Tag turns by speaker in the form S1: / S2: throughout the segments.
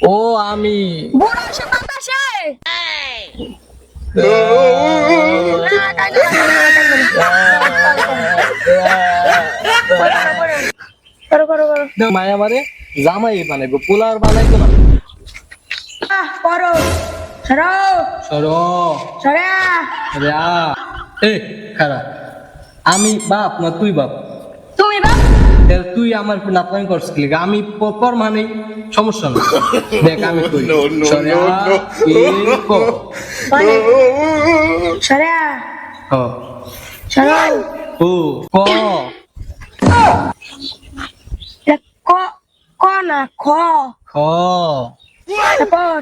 S1: ও আমি
S2: বুড়ো সে বাতাসে করো করো করো
S1: মায়া মারে জামাই বানাইবো পোলার বানাইতো না
S2: করো সরো
S1: সরো
S2: সরা
S1: রে এ খারাপ আমি বাপ না তুই বাপ
S2: তুমি বাপ
S1: তুই আমার নাপাই করছিলি আমি পর মানে সমস্যা না দেখ আমি কই সরে
S2: সরা
S1: হ
S2: সরো
S1: ও ক
S2: ক ক না খ
S1: খ
S2: তারপর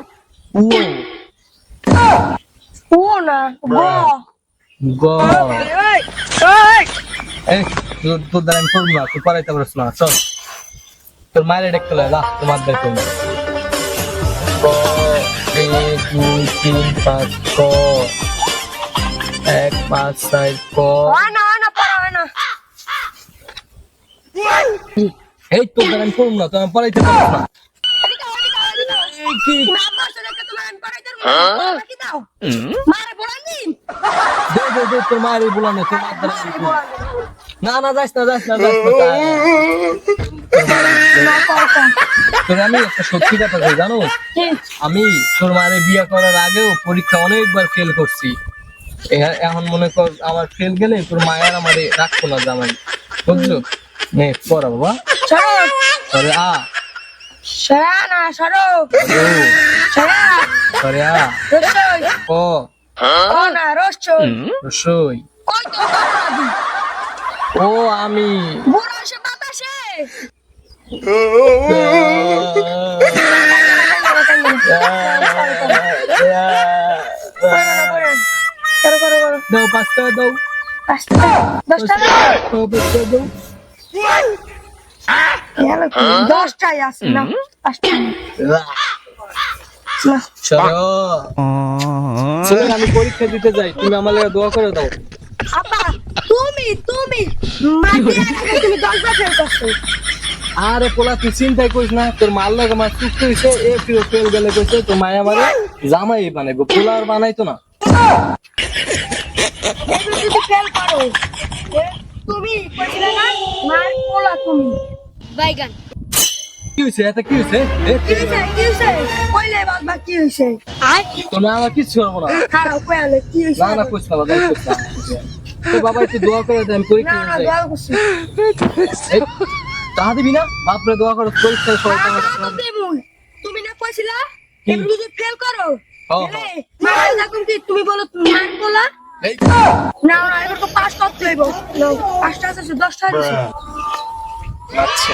S1: উ
S2: ও না গ
S1: গ এই তোর দ্বারা আমি করবো না তুই পড়াইতে পারছ না চল তোর মায়ের ডেকে যা তোমার দেখো ক 1 2 3 5 ক 1 5 6 ক
S2: না পড়া না
S1: এই তোর দ্বারা আমি করবো না তুমি পড়াইতে পারছ না কি দে তোর মায়ের বলানো তোমার দ্বারা না না যাস না তোর আমি একটা সত্যি কথা কই জানো আমি তোর মায়ের বিয়ে করার আগেও পরীক্ষা অনেকবার ফেল করছি এখন মনে কর আমার ফেল গেলে তোর মায়ের আমারে রাখবো না জামাই বুঝছো নে পড়া বাবা সরে আ
S2: সরা না সরো সরা
S1: সরে আ
S2: রসই
S1: ক
S2: ও না রসই
S1: রসই
S2: কই তো করবি
S1: ও আমি
S2: বুড়ো সে বাতাসে করো করো করো
S1: দাও 5 টাকা দাও
S2: 10 টাকা
S1: ও 5 টাকা দাও
S2: 10 টাই আছে না 5 টাকা না
S1: চলো চলো আমি পরীক্ষা দিতে যাই তুমি আমার লাগি দোয়া করে দাও
S2: আপা তুমি মাটি তুমি 10 বার ফেল করছো
S1: আরে পোলা তুই চিন্তাই করিস না তোর মাল লাগে আমার চুক্তি হইছে এ ফেল গেলে কইছে তোর মায়া মারে জামাই বানাইবো পোলার বানাইতো না
S2: এগুলো যদি ফেল করো তুমি কইছিলে না মার পোলা তুমি বাইগান
S1: কি হইছে এটা কি হইছে
S2: কি হইছে কইলে বাবা কি হইছে
S1: তোর মা আমার কিছু করবো না
S2: খারাপ কইলে কি হইছে
S1: না কইছ না বাবা কইছ না তো বাবা একটু দোয়া করে দেন পরীক্ষা
S2: না
S1: দিতে
S2: দোয়া করছি
S1: তাহা দিবি না বাপরে দোয়া করে পরীক্ষা সবাই
S2: তুমি না কইছিলা এগুলো যদি ফেল করো
S1: হ্যাঁ,
S2: তাহলে মার যখন কি তুমি বলো মার পোলা
S1: এই
S2: না এবার তো 5 করতে হইব 5টা আছে 10টা আছে
S1: আচ্ছা